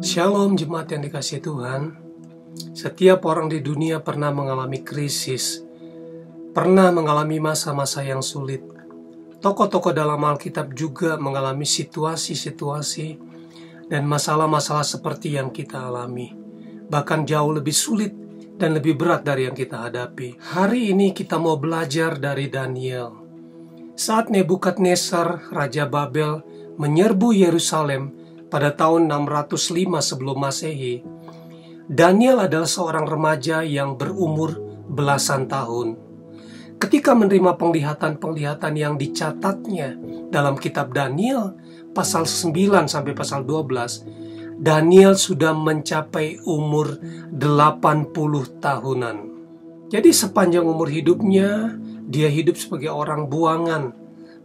Shalom jemaat yang dikasihi Tuhan. Setiap orang di dunia pernah mengalami krisis, pernah mengalami masa-masa yang sulit. Tokoh-tokoh dalam Alkitab juga mengalami situasi-situasi dan masalah-masalah seperti yang kita alami. Bahkan jauh lebih sulit dan lebih berat dari yang kita hadapi. Hari ini kita mau belajar dari Daniel. Saat Nebukadnezar, Raja Babel, menyerbu Yerusalem pada tahun 605 sebelum Masehi, Daniel adalah seorang remaja yang berumur belasan tahun. Ketika menerima penglihatan-penglihatan yang dicatatnya dalam kitab Daniel, pasal 9 sampai pasal 12, Daniel sudah mencapai umur 80 tahunan. Jadi sepanjang umur hidupnya, dia hidup sebagai orang buangan,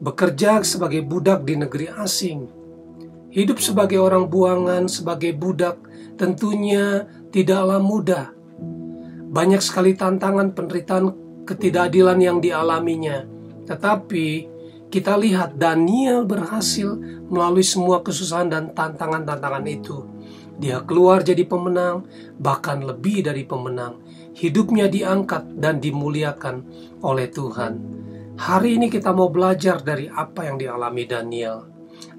bekerja sebagai budak di negeri asing. Hidup sebagai orang buangan, sebagai budak, tentunya tidaklah mudah. Banyak sekali tantangan, penderitaan, ketidakadilan yang dialaminya. Tetapi kita lihat Daniel berhasil melalui semua kesusahan dan tantangan-tantangan itu. Dia keluar jadi pemenang, bahkan lebih dari pemenang. Hidupnya diangkat dan dimuliakan oleh Tuhan. Hari ini kita mau belajar dari apa yang dialami Daniel.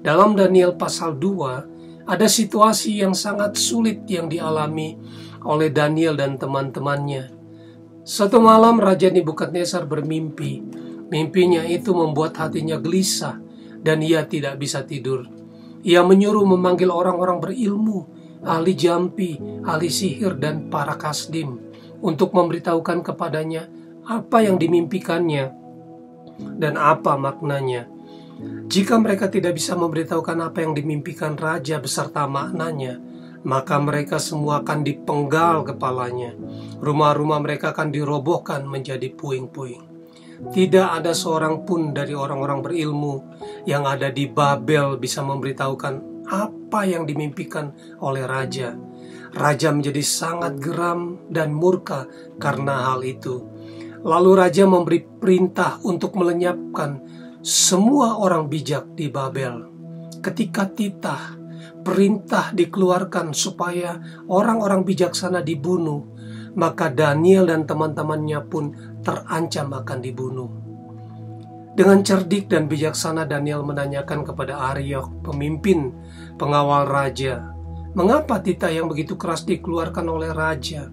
Dalam Daniel pasal 2, ada situasi yang sangat sulit yang dialami oleh Daniel dan teman-temannya. Suatu malam Raja Nebukadnezar bermimpi. Mimpinya itu membuat hatinya gelisah dan ia tidak bisa tidur. Ia menyuruh memanggil orang-orang berilmu, ahli jampi, ahli sihir, dan para kasdim untuk memberitahukan kepadanya apa yang dimimpikannya dan apa maknanya. Jika mereka tidak bisa memberitahukan apa yang dimimpikan raja beserta maknanya, maka mereka semua akan dipenggal kepalanya. Rumah-rumah mereka akan dirobohkan menjadi puing-puing. Tidak ada seorang pun dari orang-orang berilmu yang ada di Babel bisa memberitahukan apa yang dimimpikan oleh raja. Raja menjadi sangat geram dan murka karena hal itu. Lalu raja memberi perintah untuk melenyapkan semua orang bijak di Babel. Ketika titah, perintah dikeluarkan supaya orang-orang bijaksana dibunuh, maka Daniel dan teman-temannya pun terancam akan dibunuh. Dengan cerdik dan bijaksana Daniel menanyakan kepada Aryok, pemimpin pengawal raja, mengapa titah yang begitu keras dikeluarkan oleh raja?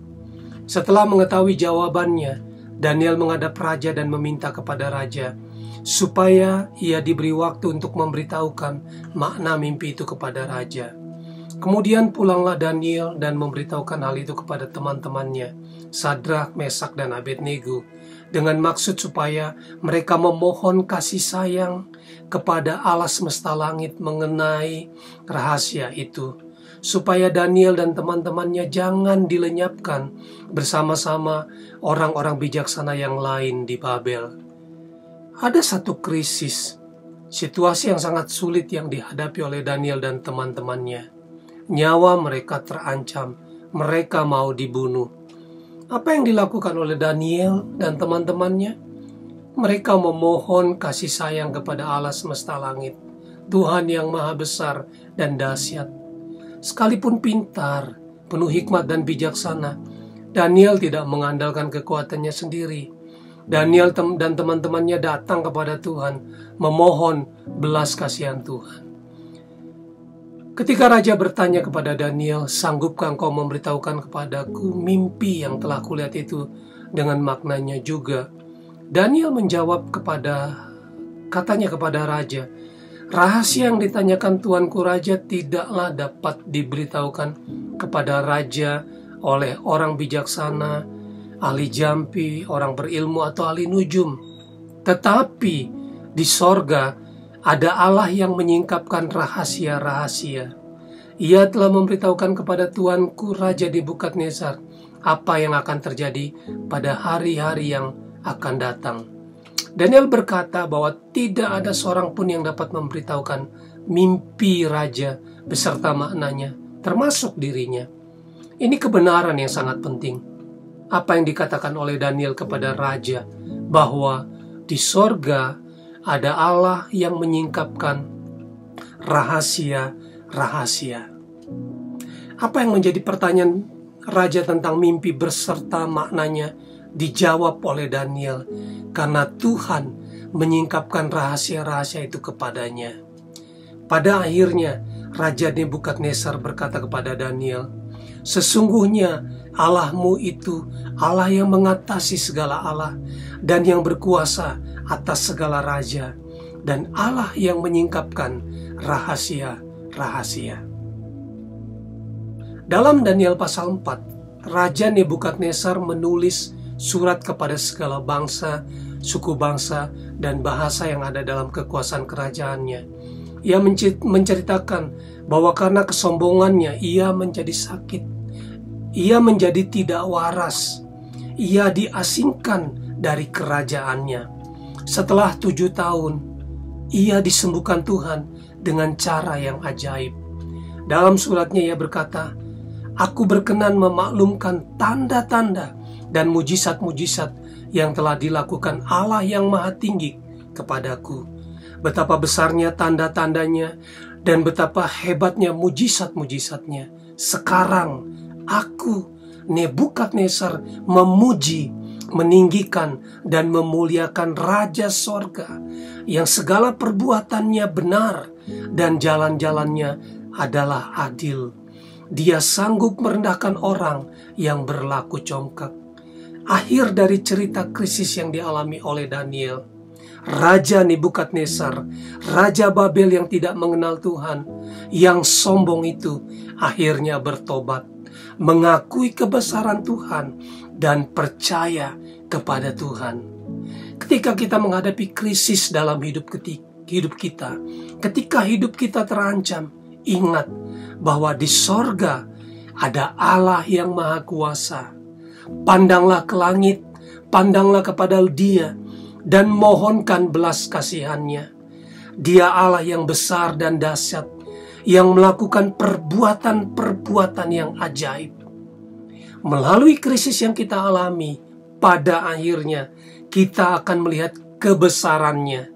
Setelah mengetahui jawabannya, Daniel menghadap raja dan meminta kepada raja supaya ia diberi waktu untuk memberitahukan makna mimpi itu kepada raja. Kemudian pulanglah Daniel dan memberitahukan hal itu kepada teman-temannya, Sadrak, Mesak, dan Abednego, dengan maksud supaya mereka memohon kasih sayang kepada Allah semesta langit mengenai rahasia itu, supaya Daniel dan teman-temannya jangan dilenyapkan bersama-sama orang-orang bijaksana yang lain di Babel. Ada satu krisis, situasi yang sangat sulit yang dihadapi oleh Daniel dan teman-temannya. Nyawa mereka terancam, mereka mau dibunuh. Apa yang dilakukan oleh Daniel dan teman-temannya? Mereka memohon kasih sayang kepada Allah semesta langit, Tuhan yang maha besar dan dahsyat. Sekalipun pintar, penuh hikmat dan bijaksana, Daniel tidak mengandalkan kekuatannya sendiri. Daniel dan teman-temannya datang kepada Tuhan, memohon belas kasihan Tuhan. Ketika raja bertanya kepada Daniel, sanggupkah engkau memberitahukan kepadaku mimpi yang telah kulihat itu dengan maknanya juga? Daniel menjawab katanya kepada raja, rahasia yang ditanyakan tuanku raja tidaklah dapat diberitahukan kepada raja oleh orang bijaksana, ahli jampi, orang berilmu, atau ahli nujum. Tetapi di sorga ada Allah yang menyingkapkan rahasia-rahasia. Ia telah memberitahukan kepada tuanku Raja Nebukadnezar apa yang akan terjadi pada hari-hari yang akan datang. Daniel berkata bahwa tidak ada seorang pun yang dapat memberitahukan mimpi raja beserta maknanya, termasuk dirinya. Ini kebenaran yang sangat penting. Apa yang dikatakan oleh Daniel kepada raja, bahwa di sorga ada Allah yang menyingkapkan rahasia-rahasia. Apa yang menjadi pertanyaan raja tentang mimpi beserta maknanya dijawab oleh Daniel, karena Tuhan menyingkapkan rahasia-rahasia itu kepadanya. Pada akhirnya, Raja Nebukadnezar berkata kepada Daniel, "Sesungguhnya Allahmu itu Allah yang mengatasi segala Allah dan yang berkuasa atas segala raja, dan Allah yang menyingkapkan rahasia-rahasia." Dalam Daniel pasal 4, Raja Nebukadnezar menulis surat kepada segala bangsa, suku bangsa, dan bahasa yang ada dalam kekuasaan kerajaannya. Ia menceritakan bahwa karena kesombongannya ia menjadi sakit, ia menjadi tidak waras, ia diasingkan dari kerajaannya. Setelah 7 tahun, ia disembuhkan Tuhan dengan cara yang ajaib. Dalam suratnya ia berkata, "Aku berkenan memaklumkan tanda-tanda dan mujizat-mujizat yang telah dilakukan Allah yang Maha Tinggi kepadaku. Betapa besarnya tanda-tandanya dan betapa hebatnya mujizat-mujizatnya. Sekarang aku, Nebukadnezar, memuji, meninggikan, dan memuliakan Raja Sorga yang segala perbuatannya benar dan jalan-jalannya adalah adil. Dia sanggup merendahkan orang yang berlaku congkak." Akhir dari cerita krisis yang dialami oleh Daniel, Raja Nebukadnezar, Raja Babel yang tidak mengenal Tuhan, yang sombong itu akhirnya bertobat, mengakui kebesaran Tuhan, dan percaya kepada Tuhan. Ketika kita menghadapi krisis dalam hidup kita, ketika hidup kita terancam, ingat bahwa di sorga ada Allah yang Maha Kuasa. Pandanglah ke langit, pandanglah kepada Dia, dan mohonkan belas kasihannya. Dia Allah yang besar dan dahsyat, yang melakukan perbuatan-perbuatan yang ajaib. Melalui krisis yang kita alami, pada akhirnya kita akan melihat kebesarannya,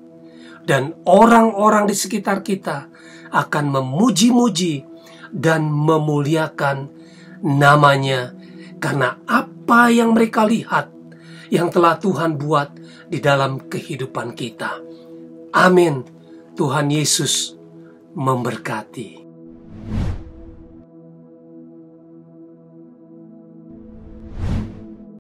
dan orang-orang di sekitar kita akan memuji-muji dan memuliakan namanya, karena apa yang mereka lihat yang telah Tuhan buat di dalam kehidupan kita. Amin. Tuhan Yesus memberkati.